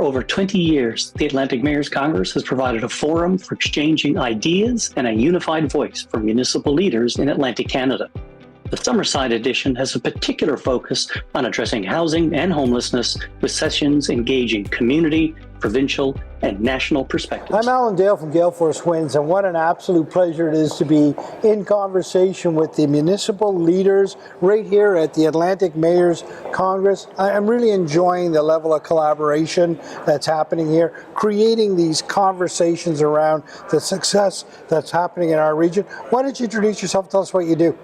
For over 20 years, the Atlantic Mayors Congress has provided a forum for exchanging ideas and a unified voice for municipal leaders in Atlantic Canada. The Summerside edition has a particular focus on addressing housing and homelessness, with sessions engaging community, provincial, and national perspectives. I'm Alan Dale from Gale Force Winds, and what an absolute pleasure it is to be in conversation with the municipal leaders right here at the Atlantic Mayors Congress. I'm really enjoying the level of collaboration that's happening here, creating these conversations around the success that's happening in our region. Why don't you introduce yourself, tell us what you do?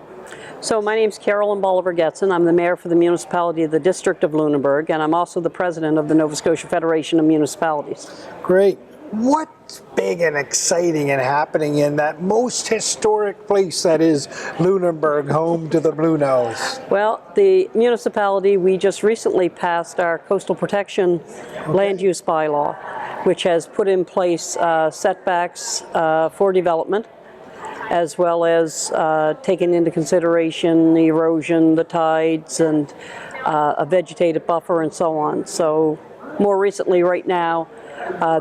So my name's Carolyn, Bolivar, Getson. I'm the mayor for the municipality of the District of Lunenburg, and I'm also the president of the Nova Scotia Federation of Municipalities. Great. What's big and exciting and happening in that most historic place that is Lunenburg, home to the Blue Nose? Well, the municipality, we just recently passed our coastal protection land use bylaw, which has put in place setbacks for development, as well as taking into consideration the erosion, the tides, and a vegetative buffer and so on. So more recently right now,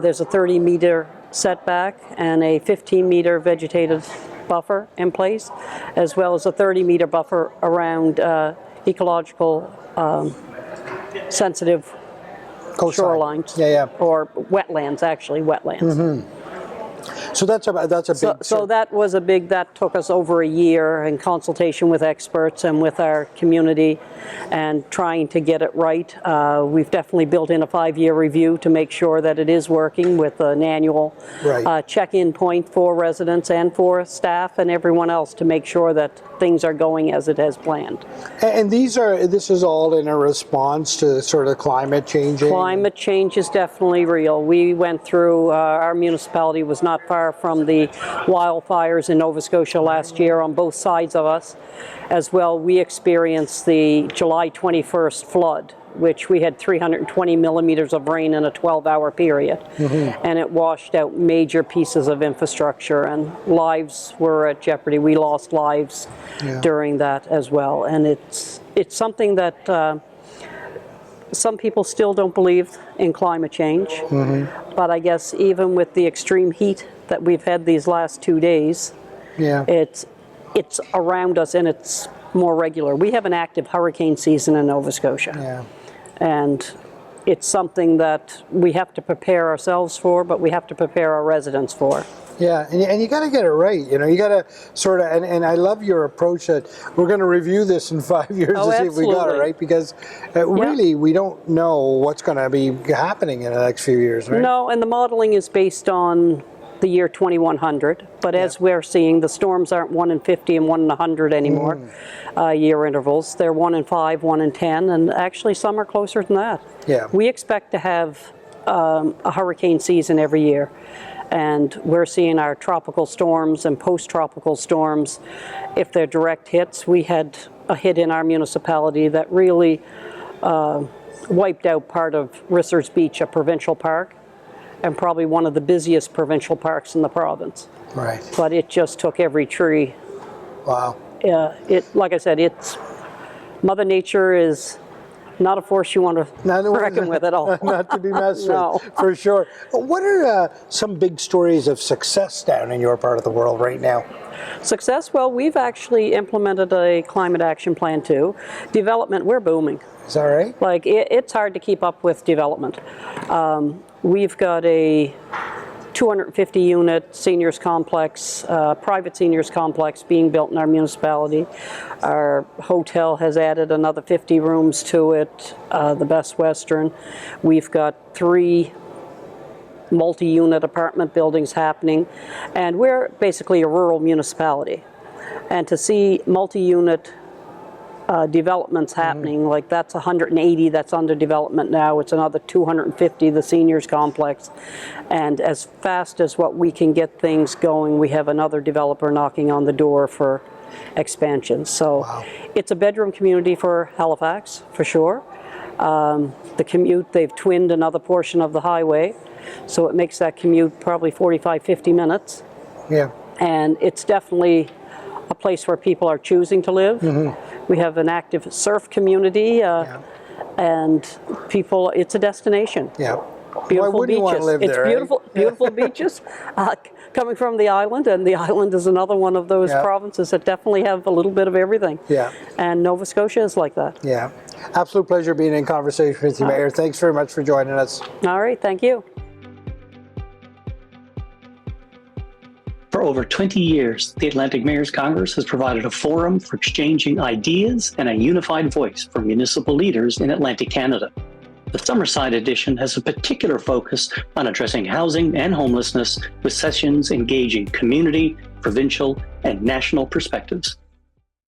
there's a 30-meter setback and a 15-meter vegetative buffer in place, as well as a 30-meter buffer around ecological sensitive shorelines. Or wetlands, actually, wetlands. Mm-hmm. So that's a big. So that was a big. That took us over a year in consultation with experts and with our community, and trying to get it right. We've definitely built in a 5-year review to make sure that it is working, with an annual check-in point for residents and for staff and everyone else to make sure that things are going as it has planned. And this is all in a response to sort of climate change. Climate change is definitely real. We went through, our municipality was not far from the wildfires in Nova Scotia last year on both sides of us. As well, we experienced the July 21st flood, which we had 320 millimeters of rain in a 12-hour period. Mm-hmm. And it washed out major pieces of infrastructure, and lives were at jeopardy. We lost lives during that as well. And it's something that some people still don't believe in climate change. Mm-hmm. But I guess even with the extreme heat that we've had these last 2 days, it's around us, and it's more regular. We have an active hurricane season in Nova Scotia. And it's something that we have to prepare ourselves for, but we have to prepare our residents for. Yeah, and you got to get it right. You know, you got to sort of, and I love your approach that we're going to review this in 5 years to see if we got it right, because really we don't know what's going to be happening in the next few years, right? No, and the modeling is based on the year 2100, but as we're seeing, the storms aren't 1 in 50 and 1 in 100 anymore, year intervals. They're 1 in 5, 1 in 10, and actually some are closer than that. Yeah. We expect to have a hurricane season every year, and we're seeing our tropical storms and post-tropical storms. If they're direct hits, we had a hit in our municipality that really wiped out part of Risser's Beach, a provincial park, and probably one of the busiest provincial parks in the province. Right. But it just took every tree. Wow. Like I said, Mother Nature is not a force you want to reckon with at all. Not to be messed with, for sure. What are some big stories of success down in your part of the world right now? Success? Well, we've actually implemented a climate action plan too. Development, we're booming. Is that right? Like, it's hard to keep up with development. We've got a 250-unit seniors complex, private seniors complex being built in our municipality. Our hotel has added another 50 rooms to it, the Best Western. We've got 3 multi-unit apartment buildings happening, and we're basically a rural municipality. And to see multi-unit developments happening, like that's 180 that's under development now. It's another 250, the seniors complex. And as fast as what we can get things going, we have another developer knocking on the door for expansion. So it's a bedroom community for Halifax, for sure. The commute, they've twinned another portion of the highway, so it makes that commute probably 45, 50 minutes. Yeah. And it's definitely a place where people are choosing to live. We have an active surf community, and people, it's a destination. Beautiful Why wouldn't you want to live it's there? beautiful, beautiful beaches. Coming from the island, and the island is another one of those provinces that definitely have a little bit of everything. Yeah. And Nova Scotia is like that. Yeah. Absolute pleasure being in conversation with you, Mayor. Thanks very much for joining us. All right, thank you. For over 20 years, the Atlantic Mayors Congress has provided a forum for exchanging ideas and a unified voice for municipal leaders in Atlantic Canada. The Summerside edition has a particular focus on addressing housing and homelessness with sessions engaging community, provincial, and national perspectives.